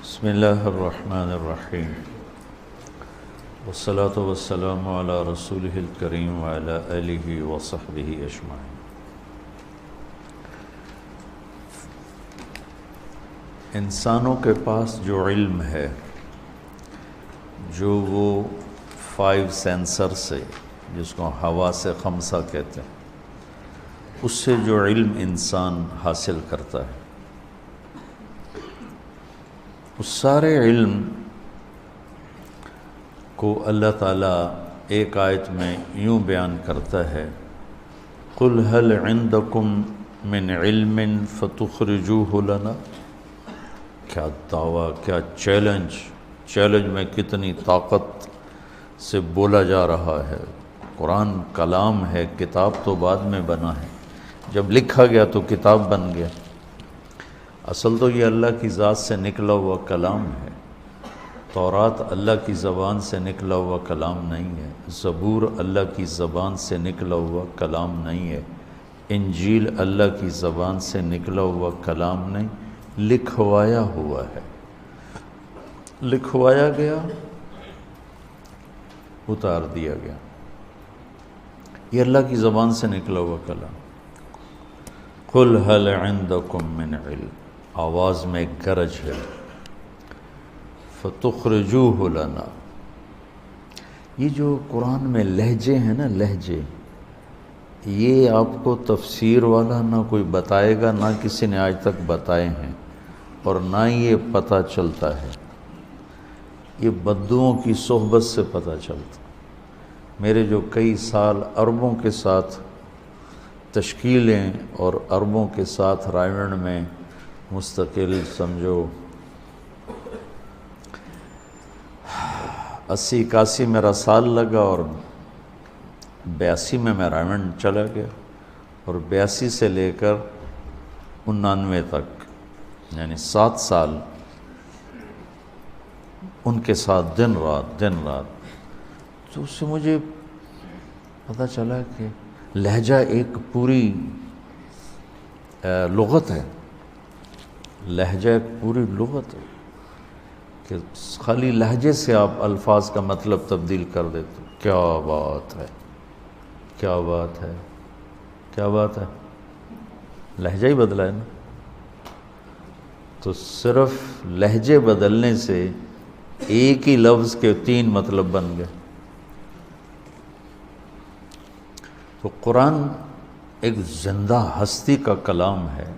بسم اللہ الرحمن الرحیم والصلاة والسلام علی رسولہ الکریم وعلی آلہ وصحبہ اجمعین۔ انسانوں کے پاس جو علم ہے، جو وہ 5 سینسر سے، جس کو حواس خمسہ کہتے ہیں، اس سے جو علم انسان حاصل کرتا ہے، اس سارے علم کو اللہ تعالیٰ ایک آیت میں یوں بیان کرتا ہے، قُلْ هَلْ عِنْدَكُمْ مِنْ عِلْمٍ فَتُخْرِجُوهُ لَنَا۔ کیا دعویٰ، کیا چیلنج میں کتنی طاقت سے بولا جا رہا ہے۔ قرآن کلام ہے، کتاب تو بعد میں بنا ہے، جب لکھا گیا تو کتاب بن گیا۔ اصل تو یہ اللہ کی ذات سے نکلا ہوا کلام ہے۔ تورات اللہ کی زبان سے نکلا ہوا کلام نہیں ہے، زبور اللہ کی زبان سے نکلا ہوا کلام نہیں ہے، انجیل اللہ کی زبان سے نکلا ہوا کلام نہیں، لکھوایا ہوا ہے، لکھوایا گیا، اتار دیا گیا۔ یہ اللہ کی زبان سے نکلا ہوا کلام۔ قُلْ هَلْ عِنْدَكُمْ مِنْ عِلْمٍ، آواز میں ایک گرج ہے، فَتُخْرِجُوهُ لَنَا۔ یہ جو قرآن میں لہجے ہیں نا، لہجے، یہ آپ کو تفسیر والا نہ کوئی بتائے گا، نہ کسی نے آج تک بتائے ہیں، اور نہ یہ پتہ چلتا ہے۔ یہ بدوؤں کی صحبت سے پتہ چلتا۔ میرے جو کئی سال عربوں کے ساتھ تشکیلیں اور عربوں کے ساتھ رائیونڈ میں مستقل سمجھو 80-81 میرا سال لگا، اور 82 میں رائیونڈ چلا گیا، اور 82 سے لے کر 99 تک، یعنی 7 سال ان کے ساتھ دن رات۔ تو اس سے مجھے پتہ چلا کہ لہجہ ایک پوری لغت ہے، لہجہ ایک پوری لغت ہے، کہ خالی لہجے سے آپ الفاظ کا مطلب تبدیل کر دیتے۔ کیا بات ہے، کیا بات ہے، کیا بات ہے، لہجہ ہی بدلا ہے نا۔ تو صرف لہجے بدلنے سے ایک ہی لفظ کے 3 مطلب بن گئے۔ تو قرآن ایک زندہ ہستی کا کلام ہے،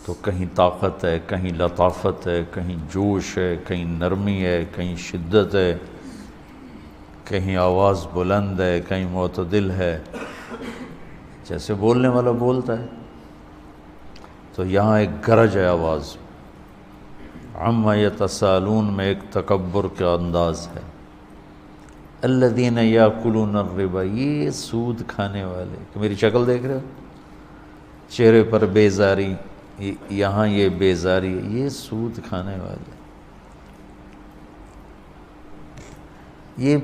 تو کہیں طاقت ہے، کہیں لطافت ہے، کہیں جوش ہے، کہیں نرمی ہے، کہیں شدت ہے، کہیں آواز بلند ہے، کہیں معتدل ہے، جیسے بولنے والا بولتا ہے۔ تو یہاں ایک گرج ہے آواز، عَمَّ يَتَسَاءَلُونَ میں ایک تکبر کا انداز ہے۔ الَّذِينَ يَأْكُلُونَ الرِّبَا، یہ سود کھانے والے، کہ میری شکل دیکھ رہے ہو، چہرے پر بیزاری، یہاں یہ بیزاری، یہ سود کھانے والے۔ یہ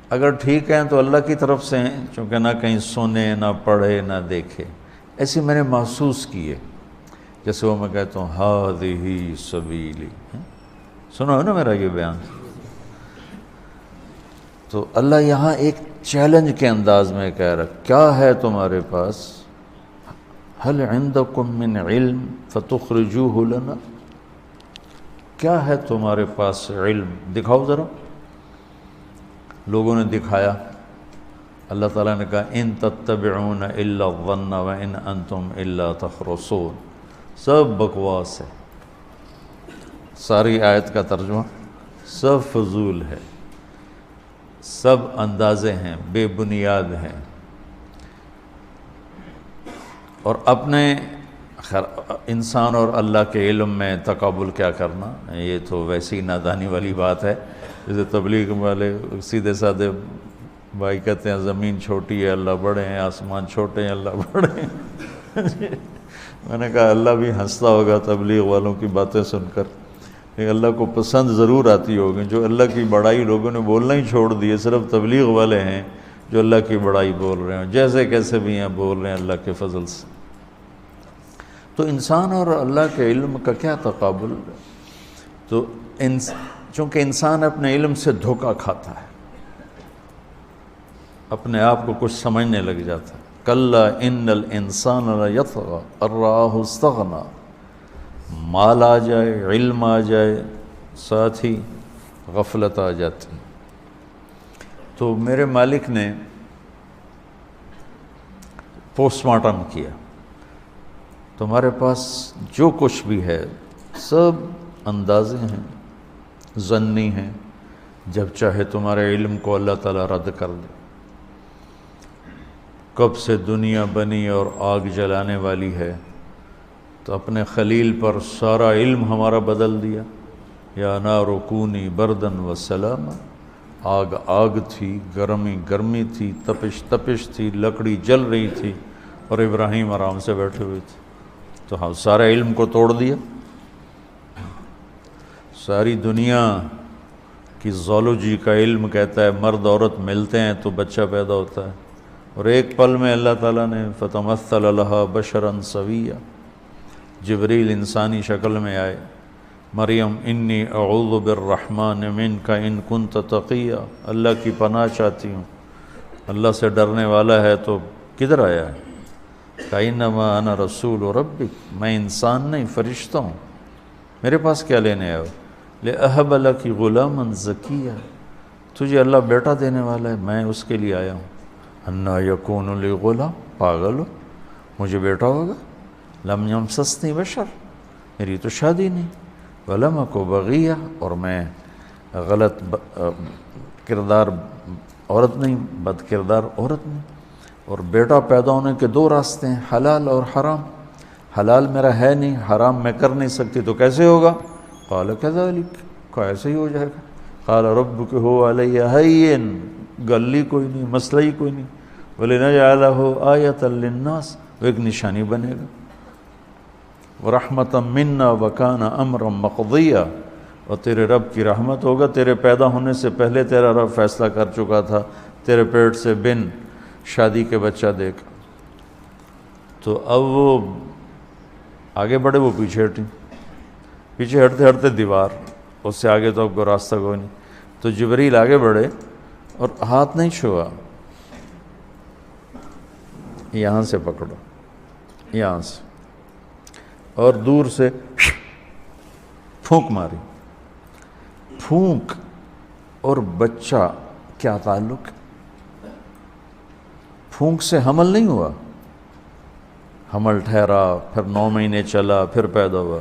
اگر ٹھیک ہیں تو اللہ کی طرف سے ہیں، چونکہ نہ کہیں سنے، نہ پڑھے، نہ دیکھے۔ ایسے میں نے محسوس کیے، جیسے وہ میں کہتا ہوں ہذہ سبیلی، سنو ہے نا میرا یہ بیان۔ تو اللہ یہاں ایک چیلنج کے انداز میں کہہ رہا، کیا ہے تمہارے پاس، هل عندکم من علم فتخرجوه لنا، کیا ہے تمہارے پاس علم، دکھاؤ ذرا۔ لوگوں نے دکھایا، اللہ تعالیٰ نے کہا ان تتبعون الا الظن وان انتم الا تخرصون، سب بکواس ہے۔ ساری آیت کا ترجمہ سب فضول ہے، سب اندازے ہیں، بے بنیاد ہیں، اور اپنے انسان اور اللہ کے علم میں تقابل کیا کرنا، یہ تو ویسی نادانی والی بات ہے۔ جیسے تبلیغ والے سیدھے سادھے بھائی کہتے ہیں زمین چھوٹی ہے اللہ بڑے ہیں، آسمان چھوٹے ہیں اللہ بڑے ہیں۔ میں نے کہا اللہ بھی ہنستا ہوگا تبلیغ والوں کی باتیں سن کر، لیکن اللہ کو پسند ضرور آتی ہوگی۔ جو اللہ کی بڑائی لوگوں نے بولنا ہی چھوڑ دی ہے، صرف تبلیغ والے ہیں جو اللہ کی بڑائی بول رہے ہیں، جیسے کیسے بھی ہیں بول رہے ہیں اللہ کے فضل سے۔ تو انسان اور اللہ کے علم کا کیا تقابل؟ تو چونکہ انسان اپنے علم سے دھوکہ کھاتا ہے، اپنے آپ کو کچھ سمجھنے لگ جاتا ہے۔ کلا ان الانسان لیطغی ان رآہ استغنی، مال آ جائے، علم آ جائے، ساتھ ہی غفلت آ جاتی۔ تو میرے مالک نے پوسٹ مارٹم کیا، تمہارے پاس جو کچھ بھی ہے سب اندازے ہیں، ظنی ہیں، جب چاہے تمہارے علم کو اللہ تعالیٰ رد کر دے۔ کب سے دنیا بنی اور آگ جلانے والی ہے، تو اپنے خلیل پر سارا علم ہمارا بدل دیا۔ یا نار کونی بردن و سلاما، آگ آگ تھی، گرمی گرمی تھی، تپش تپش تھی، لکڑی جل رہی تھی، اور ابراہیم آرام سے بیٹھے ہوئے تھے۔ تو ہم سارے علم کو توڑ دیا۔ ساری دنیا کی زولوجی کا علم کہتا ہے مرد عورت ملتے ہیں تو بچہ پیدا ہوتا ہے، اور ایک پل میں اللہ تعالیٰ نے فتمثل لہا بشرا سویا، جبریل انسانی شکل میں آئے، مریم انی اعوذ بالرحمن منک ان کنت تقیا، اللہ کی پناہ چاہتی ہوں، اللہ سے ڈرنے والا ہے تو کدھر آیا ہے؟ انما انا رسول ربک، میں انسان نہیں فرشتہ ہوں، میرے پاس کیا لینے آئے ہو؟ لأہب لک غلاما زکیا، تجھے اللہ بیٹا دینے والا ہے، میں اس کے لیے آیا ہوں۔ انا یکون لی غلام، پاگل ہو، مجھے بیٹا ہوگا؟ لم یمسسنی بشر، میری تو شادی نہیں، ولم اک بغیہ، اور میں غلط کردار عورت نہیں، بد کردار عورت نہیں۔ اور بیٹا پیدا ہونے کے دو راستے ہیں، حلال اور حرام۔ حلال میرا ہے نہیں، حرام میں کر نہیں سکتی، تو کیسے ہوگا؟ قال کذالک، کہا ایسے ہی ہو جائے گا۔ قال ربک هو علی ہین، گلی کوئی نہیں، مسئلہ ہی کوئی نہیں، وَلِنَجْعَلَهُ آیَةً لِلنَّاسِ، وہ ایک نشانی بنے گا۔ وَرَحْمَةً مِنَّا وَكَانَ أَمْرًا مَقْضِيًّا، اور تیرے رب کی رحمت ہوگا، تیرے پیدا ہونے سے پہلے تیرا رب فیصلہ کر چکا تھا، تیرے پیٹ سے بن شادی کے بچہ دے کر۔ تو اب وہ آگے بڑھے، وہ پیچھے ہٹیں، پیچھے ہٹتے ہٹتے دیوار، اس سے آگے تو اب کو راستہ کوئی نہیں۔ تو جبریل آگے بڑھے اور ہاتھ نہیں چھوا، یہاں سے پکڑو، یہاں سے، اور دور سے پھونک ماری۔ پھونک اور بچہ کیا تعلق؟ پھونک سے حمل نہیں ہوا، حمل ٹھہرا، پھر 9 مہینے چلا، پھر پیدا ہوا۔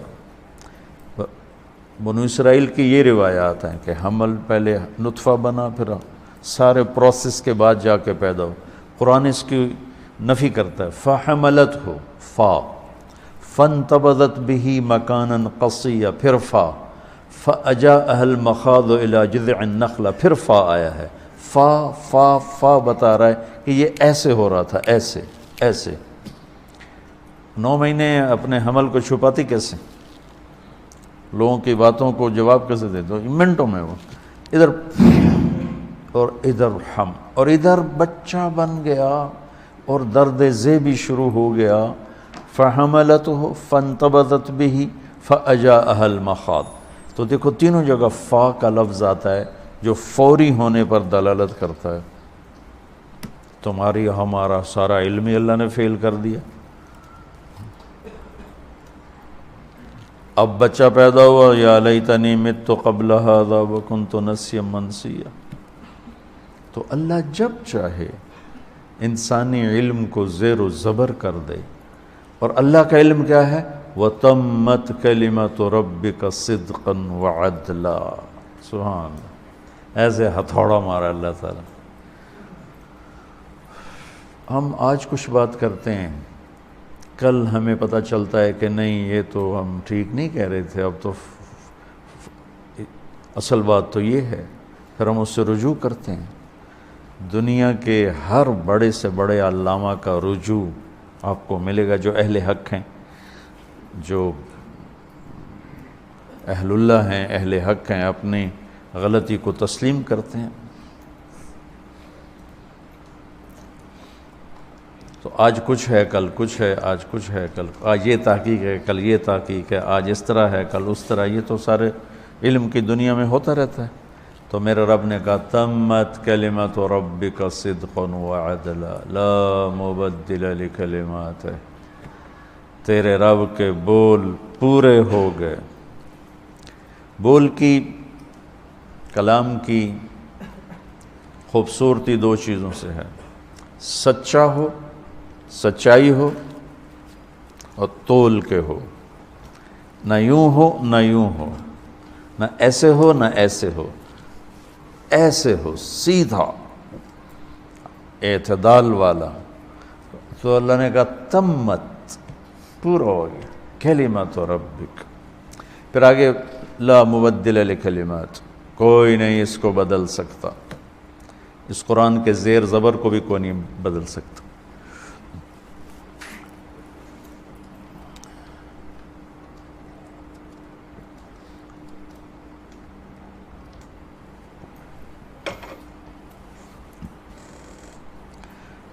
بنو اسرائیل کی یہ روایات ہیں کہ حمل پہلے نطفہ بنا، پھر سارے پروسیس کے بعد جا کے پیدا ہو۔ قرآن اس کی نفی کرتا ہے، فَحَمَلَتْهُ، فا، فَانْتَبَذَتْ بِهِ مَكَانًا قَصِيًّا، پھر فا، فَأَجَاءَهَا الْمَخَاضُ إِلَى جِذْعِ النَّخْلَةِ، پھر فا آیا ہے۔ فا فا فا بتا رہا ہے کہ یہ ایسے ہو رہا تھا، ایسے ایسے۔ 9 مہینے اپنے حمل کو چھپاتی کیسے؟ لوگوں کی باتوں کو جواب کیسے دیتے؟ منٹوں میں وہ ادھر اور ادھر ہم، اور ادھر بچہ بن گیا، اور درد ذی بھی شروع ہو گیا۔ فَحَمَلَتْهُ فَانْتَبَذَتْ بِهِ فَأَجَاءَهَا الْمَخَاضُ۔ تو دیکھو تینوں جگہ فا کا لفظ آتا ہے جو فوری ہونے پر دلالت کرتا ہے۔ تمہاری ہمارا سارا علم ہی اللہ نے فیل کر دیا۔ اب بچہ پیدا ہوا، یا لیتنی مت قبل ھذا وکنت نسیا منسیا۔ تو اللہ جب چاہے انسانی علم کو زیر و زبر کر دے، اور اللہ کا علم کیا ہے؟ وَتَمَّتْ كَلِمَةُ رَبِّكَ صِدْقًا وَعَدْلًا۔ سبحان اللہ، ایسے ہتھوڑا مارا اللہ تعالیٰ۔ ہم آج کچھ بات کرتے ہیں، کل ہمیں پتہ چلتا ہے کہ نہیں یہ تو ہم ٹھیک نہیں کہہ رہے تھے، اب تو اصل بات تو یہ ہے، پھر ہم اس سے رجوع کرتے ہیں۔ دنیا کے ہر بڑے سے بڑے علامہ کا رجوع آپ کو ملے گا، جو اہل حق ہیں، جو اہل اللہ ہیں، اہل حق ہیں، اپنی غلطی کو تسلیم کرتے ہیں۔ تو آج کچھ ہے، کل کچھ ہے، آج کچھ ہے، کل آج یہ تحقیق ہے، کل یہ تحقیق ہے، آج اس طرح ہے، کل اس طرح، یہ تو سارے علم کی دنیا میں ہوتا رہتا ہے۔ تو میرے رب نے کہا تمت کلمت ربک صدقا وعدلا لا مبدل لکلماتہ، تیرے رب کے بول پورے ہو گئے۔ بول کی، کلام کی خوبصورتی دو چیزوں سے ہے، سچا ہو، سچائی ہو، اور تول کے ہو، نہ یوں ہو نہ یوں ہو، نہ ایسے ہو نہ ایسے ہو، ایسے ہو سیدھا اعتدال والا۔ تو اللہ نے کہا تمت، پورا ہو گیا، کلمت ربک، پھر آگے لا مبدل لکلمات، کوئی نہیں اس کو بدل سکتا، اس قرآن کے زیر زبر کو بھی کوئی نہیں بدل سکتا۔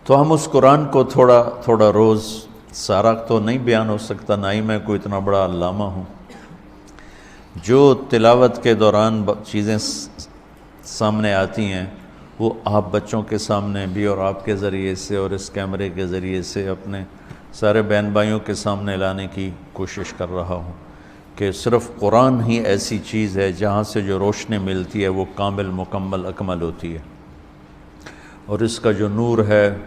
تو ہم اس قرآن کو تھوڑا تھوڑا روز، سارا تو نہیں بیان ہو سکتا، نہ ہی میں کوئی اتنا بڑا علامہ ہوں، جو تلاوت کے دوران چیزیں سامنے آتی ہیں وہ آپ بچوں کے سامنے بھی اور آپ کے ذریعے سے اور اس کیمرے کے ذریعے سے اپنے سارے بہن بھائیوں کے سامنے لانے کی کوشش کر رہا ہوں کہ صرف قرآن ہی ایسی چیز ہے جہاں سے جو روشنی ملتی ہے وہ کامل، مکمل، اکمل ہوتی ہے، اور اس کا جو نور ہے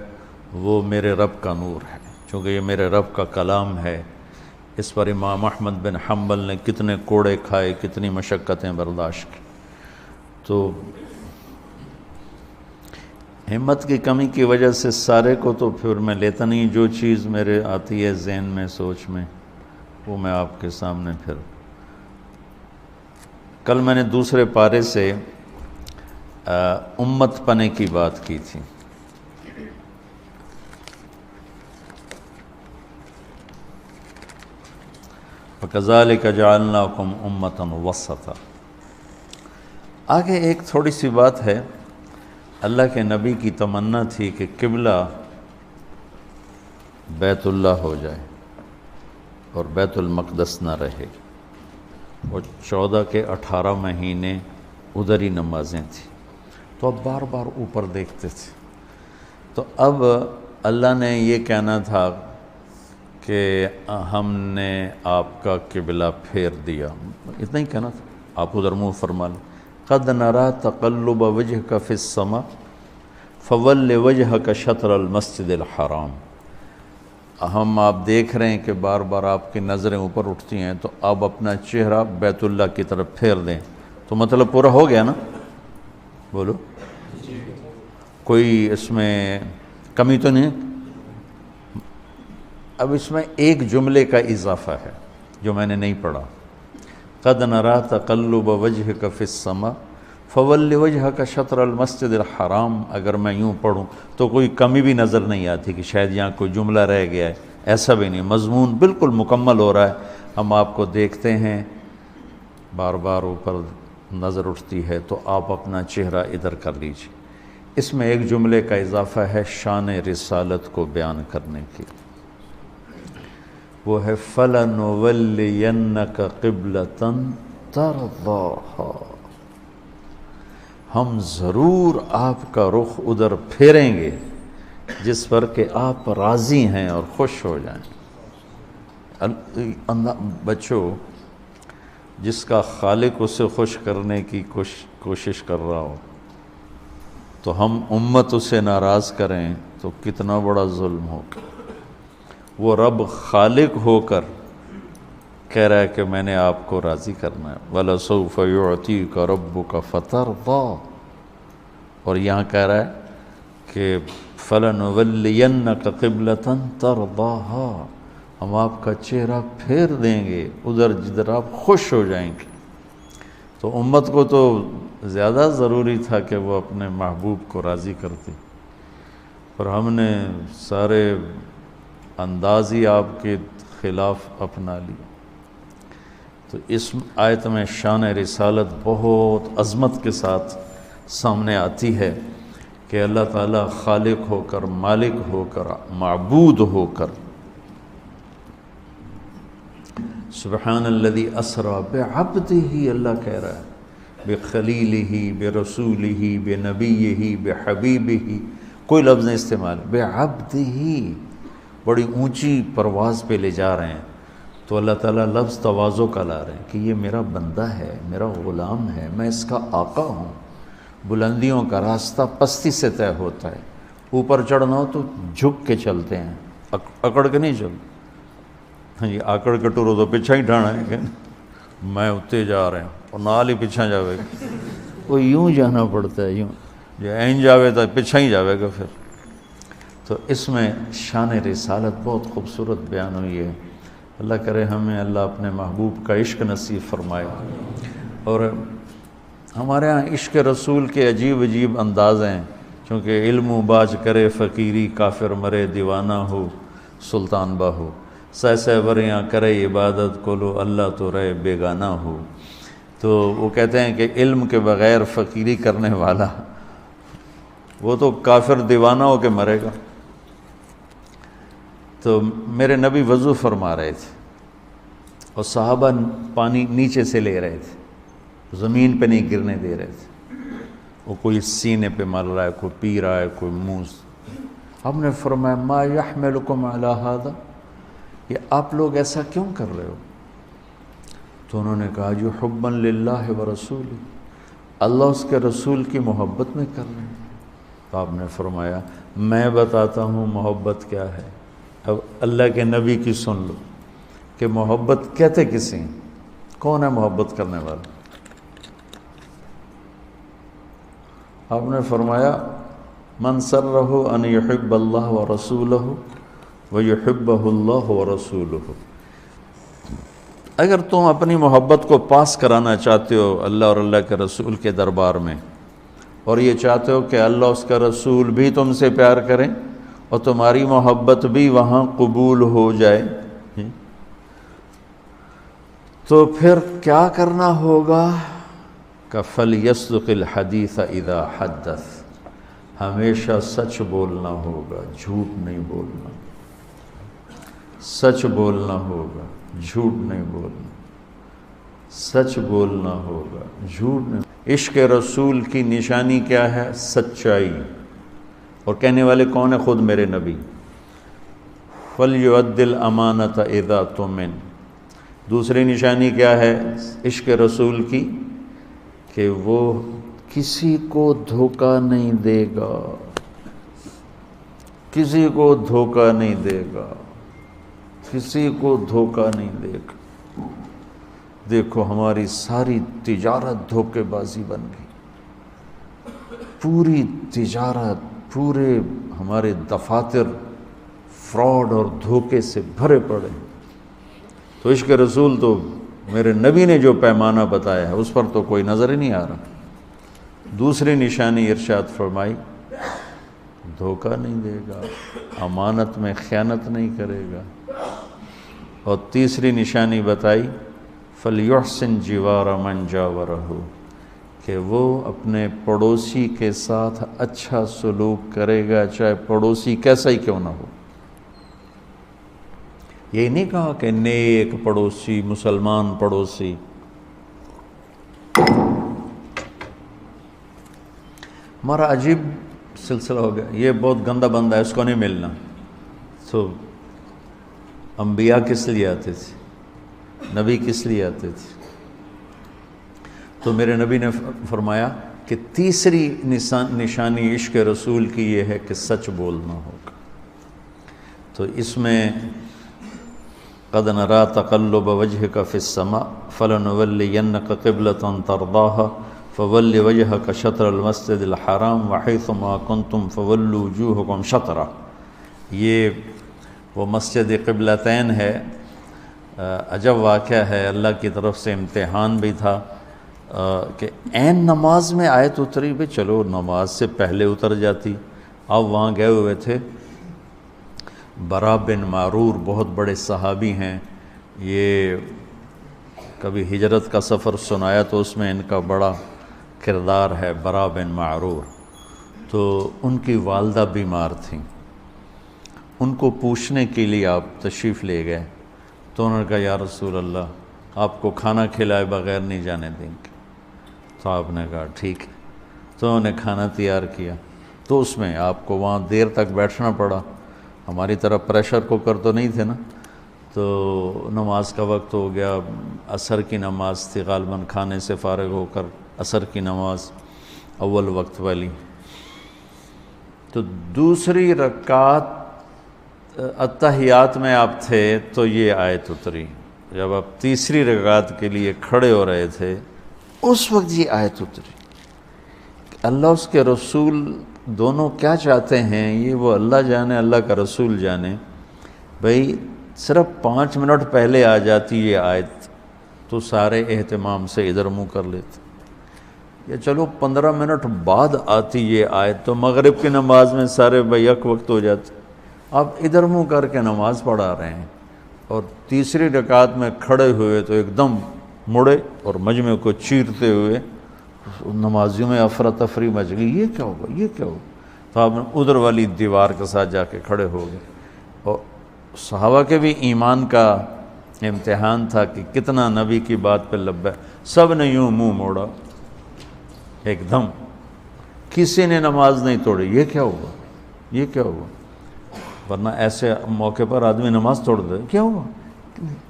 وہ میرے رب کا نور ہے، چونکہ یہ میرے رب کا کلام ہے۔ اس پر امام احمد بن حنبل نے کتنے کوڑے کھائے، کتنی مشقتیں برداشت کی۔ تو ہمت کی کمی کی وجہ سے سارے کو تو پھر میں لیتا نہیں، جو چیز میرے آتی ہے ذہن میں، سوچ میں، وہ میں آپ کے سامنے پھر۔ کل میں نے دوسرے پارے سے امت پنے کی بات کی تھی۔ وَكَذَلِكَ جَعَلْنَاكُمْ أُمَّةً وَسَطًا۔ آگے ایک تھوڑی سی بات ہے، اللہ کے نبی کی تمنا تھی کہ قبلہ بیت اللہ ہو جائے اور بیت المقدس نہ رہے، اور 14 کے 18 مہینے ادھر ہی نمازیں تھیں، تو اب بار بار اوپر دیکھتے تھے۔ تو اب اللہ نے یہ کہنا تھا کہ ہم نے آپ کا قبلہ پھیر دیا، اتنا ہی کہنا تھا، آپ ادھر منہ فرما لیں۔ قد نرى تقلب وجهك في السماء فول وجهك شطر المسجد الحرام، ہم آپ دیکھ رہے ہیں کہ بار بار آپ کی نظریں اوپر اٹھتی ہیں، تو آپ اپنا چہرہ بیت اللہ کی طرف پھیر دیں۔ تو مطلب پورا ہو گیا نا؟ بولو، کوئی اس میں کمی تو نہیں؟ اب اس میں ایک جملے کا اضافہ ہے جو میں نے نہیں پڑھا، قد نرى تقلب وجهك في السماء فول وجهك شطر المسجد الحرام۔ اگر میں یوں پڑھوں تو کوئی کمی بھی نظر نہیں آتی کہ شاید یہاں کوئی جملہ رہ گیا ہے، ایسا بھی نہیں، مضمون بالکل مکمل ہو رہا ہے۔ ہم آپ کو دیکھتے ہیں، بار بار اوپر نظر اٹھتی ہے، تو آپ اپنا چہرہ ادھر کر لیجیے۔ اس میں ایک جملے کا اضافہ ہے شان رسالت کو بیان کرنے کی، وہ ہے فَلَنُوَلِّيَنَّكَ قِبْلَةً تَرْضَاهَا، ہم ضرور آپ کا رخ ادھر پھیریں گے جس پر کہ آپ راضی ہیں اور خوش ہو جائیں۔ بچوں، جس کا خالق اسے خوش کرنے کی کوشش کر رہا ہو، تو ہم امت اسے ناراض کریں تو کتنا بڑا ظلم ہوگا۔ وہ رب خالق ہو کر کہہ رہا ہے کہ میں نے آپ کو راضی کرنا ہے، وَلَسَوْفَ يُعْطِيكَ رَبُّكَ فَتَرْضَىٰ، اور یہاں کہہ رہا ہے کہ فَلَنُوَلِّيَنَّكَ قِبْلَةً تَرْضَاهَا، ہم آپ کا چہرہ پھیر دیں گے ادھر جدھر آپ خوش ہو جائیں گے۔ تو امت کو تو زیادہ ضروری تھا کہ وہ اپنے محبوب کو راضی کرتی، پر ہم نے سارے انداز ہی آپ کے خلاف اپنا لیا۔ تو اس آیت میں شان رسالت بہت عظمت کے ساتھ سامنے آتی ہے کہ اللہ تعالیٰ خالق ہو کر، مالک ہو کر، معبود ہو کر سبحان الذی اسرا بعبدہ، اللہ کہہ رہا ہے، بخلیلہ، برسولہ، بنبیہ، بحبیبہ، کوئی لفظ نہیں استعمال، بعبدہ، بڑی اونچی پرواز پہ لے جا رہے ہیں، تو اللہ تعالیٰ لفظ تواضع کا لا رہے ہیں کہ یہ میرا بندہ ہے، میرا غلام ہے، میں اس کا آقا ہوں۔ بلندیوں کا راستہ پستی سے طے ہوتا ہے، اوپر چڑھنا ہو تو جھک کے چلتے ہیں، اکڑ کے نہیں چلتے۔ ہاں جی، آکڑ کے ٹورو تو پیچھا ہی ڈھانا ہے کہ میں اتنے جا رہے ہیں اور نال ہی پیچھا جاوے گا، وہ یوں جانا پڑتا ہے، یوں جو این جاوے تو پیچھا ہی جاوے گا پھر۔ تو اس میں شان رسالت بہت خوبصورت بیان ہوئی ہے۔ اللہ کرے ہمیں اللہ اپنے محبوب کا عشق نصیب فرمائے۔ اور ہمارے ہاں عشق رسول کے عجیب عجیب انداز ہیں، چونکہ علم و باج کرے فقیری، کافر مرے دیوانہ ہو سلطان باہو، سہ سہ وریاں کرے عبادت کولو، اللہ تو رہے بیگانہ ہو۔ تو وہ کہتے ہیں کہ علم کے بغیر فقیری کرنے والا وہ تو کافر دیوانہ ہو کے مرے گا۔ تو میرے نبی وضو فرما رہے تھے اور صحابہ پانی نیچے سے لے رہے تھے، زمین پہ نہیں گرنے دے رہے تھے، وہ کوئی سینے پہ مل رہا ہے، کوئی پی رہا ہے، کوئی منہ۔ ہم نے فرمایا ما یحملکم علی ھذا، کہ آپ لوگ ایسا کیوں کر رہے ہو؟ تو انہوں نے کہا جو حبا للہ ورسولہ، اللہ اس کے رسول کی محبت میں کر رہے ہیں۔ تو آپ نے فرمایا میں بتاتا ہوں محبت کیا ہے، اب اللہ کے نبی کی سن لو کہ محبت کہتے کسی ہیں، کون ہے محبت کرنے والا؟ آپ نے فرمایا من سرہ ان یحب اللہ ورسولہ ویحبہ اللہ ورسولہ، اگر تم اپنی محبت کو پاس کرانا چاہتے ہو اللہ اور اللہ کے رسول کے دربار میں، اور یہ چاہتے ہو کہ اللہ اس کا رسول بھی تم سے پیار کریں اور تمہاری محبت بھی وہاں قبول ہو جائے، تو پھر کیا کرنا ہوگا؟ کہ فَلْيَصْدُقِ الْحَدِيثَ إِذَا حَدَّثَ، ہمیشہ سچ بولنا ہوگا، جھوٹ نہیں بولنا، سچ بولنا ہوگا، جھوٹ نہیں بولنا، سچ بولنا ہوگا، جھوٹ نہیں۔ عشق رسول کی نشانی کیا ہے؟ سچائی، اور کہنے والے کون ہیں؟ خود میرے نبی۔ فَلْيُؤَدِّ الْأَمَانَةَ إِذَا تُؤْمِنَ، دوسری نشانی کیا ہے عشق رسول کی؟ کہ وہ کسی کو دھوکہ نہیں دے گا، کسی کو دھوکہ نہیں دے گا، کسی کو دھوکہ نہیں دے گا۔ دیکھو ہماری ساری تجارت دھوکے بازی بن گئی، پوری تجارت، پورے ہمارے دفاتر فراڈ اور دھوکے سے بھرے پڑے۔ تو عشق رسول تو میرے نبی نے جو پیمانہ بتایا ہے اس پر تو کوئی نظر ہی نہیں آ رہا۔ دوسری نشانی ارشاد فرمائی دھوکہ نہیں دے گا، امانت میں خیانت نہیں کرے گا، اور تیسری نشانی بتائی فَلْيُحْسِنْ جِوَارَ مَنْ جَاوَرَهُ، کہ وہ اپنے پڑوسی کے ساتھ اچھا سلوک کرے گا چاہے پڑوسی کیسا ہی کیوں نہ ہو۔ یہ نہیں کہا کہ نیک پڑوسی، مسلمان پڑوسی۔ ہمارا عجیب سلسلہ ہو گیا، یہ بہت گندا بندہ ہے، اس کو نہیں ملنا۔ تو انبیاء کس لیے آتے تھے؟ نبی کس لیے آتے تھے؟ تو میرے نبی نے فرمایا کہ تیسری نشانی عشق رسول کی یہ ہے کہ سچ بولنا ہوگا۔ تو اس میں قد نرى تقلب وجهك في السماء فلنولينك قبلة ترضاها فول وجهك شطر المسجد الحرام وحيث ما كنتم فولوا وجوهكم شطرا، یہ وہ مسجد قبلتین ہے۔ عجب واقعہ ہے، اللہ کی طرف سے امتحان بھی تھا کہ عین نماز میں آیت اتری بھی، چلو نماز سے پہلے اتر جاتی۔ اب وہاں گئے ہوئے تھے، برا بن معرور بہت بڑے صحابی ہیں، یہ کبھی ہجرت کا سفر سنایا تو اس میں ان کا بڑا کردار ہے، برا بن معرور۔ تو ان کی والدہ بیمار تھیں، ان کو پوچھنے کے لیے آپ تشریف لے گئے، تو انہوں نے کہا یا رسول اللہ آپ کو کھانا کھلائے بغیر نہیں جانے دیں گے۔ تو آپ نے کہا ٹھیک ہے۔ تو انہوں نے کھانا تیار کیا، تو اس میں آپ کو وہاں دیر تک بیٹھنا پڑا، ہماری طرف پریشر کوکر تو نہیں تھے نا۔ تو نماز کا وقت ہو گیا، عصر کی نماز تھی، غالباً کھانے سے فارغ ہو کر عصر کی نماز اول وقت والی۔ تو دوسری رکعت اتحیات میں آپ تھے تو یہ آیت اتری۔ جب آپ تیسری رکعت کے لیے کھڑے ہو رہے تھے اس وقت یہ آیت اتری۔ اللہ اس کے رسول دونوں کیا چاہتے ہیں یہ وہ اللہ جانے، اللہ کا رسول جانے۔ بھئی صرف 5 منٹ پہلے آ جاتی یہ آیت تو سارے اہتمام سے ادھر منہ کر لیتے، یا چلو 15 منٹ بعد آتی یہ آیت تو مغرب کی نماز میں سارے بیک وقت ہو جاتے، آپ ادھر منہ کر کے نماز پڑھا رہے ہیں۔ اور تیسری رکعت میں کھڑے ہوئے تو ایک دم مڑے اور مجمع کو چیرتے ہوئے نمازیوں میں افراتفری مچ گئی، یہ کیا ہوگا، یہ کیا ہوگا۔ تو آپ ادھر والی دیوار کے ساتھ جا کے کھڑے ہو گئے۔ اور صحابہ کے بھی ایمان کا امتحان تھا کہ کتنا نبی کی بات پہ لبے، سب نے یوں منہ موڑا ایک دم، کسی نے نماز نہیں توڑی۔ یہ کیا ہوا، یہ کیا ہوا، ورنہ ایسے موقع پر آدمی نماز توڑ دے، کیا ہوا،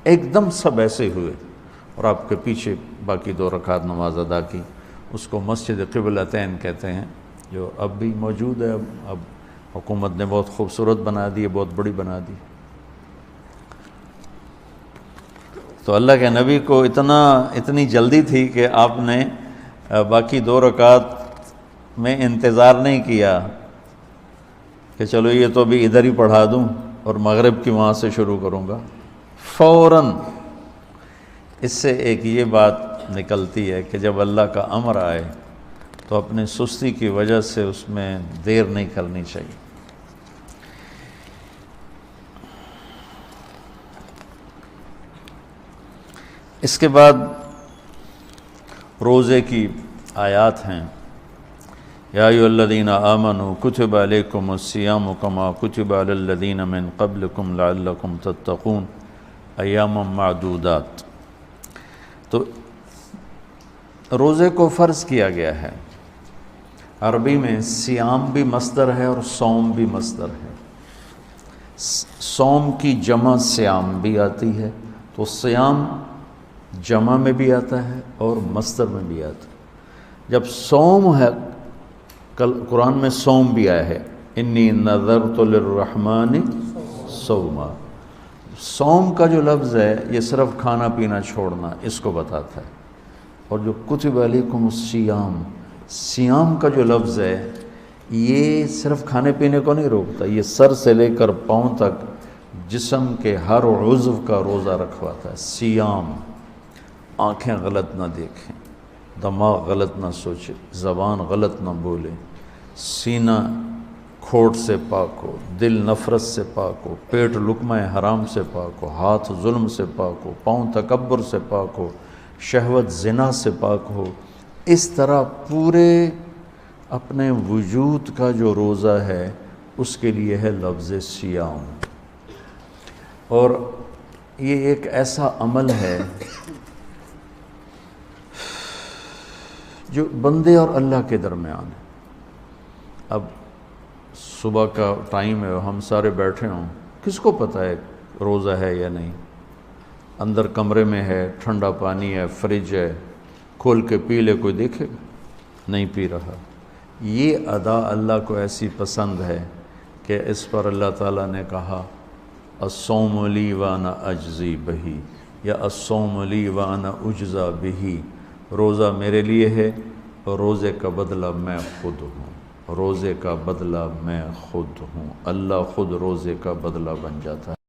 ایک دم سب ایسے ہوئے۔ اور آپ کے پیچھے باقی 2 رکعت نماز ادا کی، اس کو مسجد قبلتین کہتے ہیں، جو اب بھی موجود ہے۔ اب حکومت نے بہت خوبصورت بنا دی ہے، بہت بڑی بنا دی۔ تو اللہ کے نبی کو اتنی جلدی تھی کہ آپ نے باقی 2 رکعت میں انتظار نہیں کیا کہ چلو یہ تو بھی ادھر ہی پڑھا دوں اور مغرب کی وہاں سے شروع کروں گا، فوراً۔ اس سے ایک یہ بات نکلتی ہے کہ جب اللہ کا امر آئے تو اپنی سستی کی وجہ سے اس میں دیر نہیں کرنی چاہیے۔ اس کے بعد روزے کی آیات ہیں۔ یا ایھا الذین آمنوا کتب علیکم الصیام کما کتب علی الذین من قبلکم لعلکم تتقون ایاما معدودات۔ تو روزے کو فرض کیا گیا ہے۔ عربی میں سیام بھی مصدر ہے اور صوم بھی مصدر ہے۔ صوم کی جمع سیام بھی آتی ہے، تو سیام جمع میں بھی آتا ہے اور مصدر میں بھی آتا ہے۔ جب صوم ہے، قرآن میں صوم بھی آیا ہے، انی نذرت للرحمن صوما۔ صوم کا جو لفظ ہے یہ صرف کھانا پینا چھوڑنا اس کو بتاتا ہے، اور جو کتب علیکم الصیام، سیام کا جو لفظ ہے یہ صرف کھانے پینے کو نہیں روکتا، یہ سر سے لے کر پاؤں تک جسم کے ہر عضو کا روزہ رکھواتا ہے۔ سیام، آنکھیں غلط نہ دیکھیں، دماغ غلط نہ سوچے، زبان غلط نہ بولے، سینہ کھوٹ سے پاک ہو، دل نفرت سے پاک ہو، پیٹ لقمہ حرام سے پاک ہو، ہاتھ ظلم سے پاک ہو، پاؤں تکبر سے پاک ہو، شہوت زنا سے پاک ہو۔ اس طرح پورے اپنے وجود کا جو روزہ ہے اس کے لیے ہے لفظ سیام۔ اور یہ ایک ایسا عمل ہے جو بندے اور اللہ کے درمیان ہے۔ اب صبح کا ٹائم ہے، ہم سارے بیٹھے ہوں، کس کو پتہ ہے روزہ ہے یا نہیں؟ اندر کمرے میں ہے، ٹھنڈا پانی ہے، فریج ہے، کھول کے پی لے، کوئی دیکھے گا؟ نہیں پی رہا۔ یہ ادا اللہ کو ایسی پسند ہے کہ اس پر اللہ تعالیٰ نے کہا الصوم لی وانا اجزی بہی، یا الصوم لی وانا اجزا بہی، روزہ میرے لیے ہے اور روزے کا بدلہ میں خود ہوں، روزے کا بدلہ میں خود ہوں۔ اللہ خود روزے کا بدلہ بن جاتا ہے۔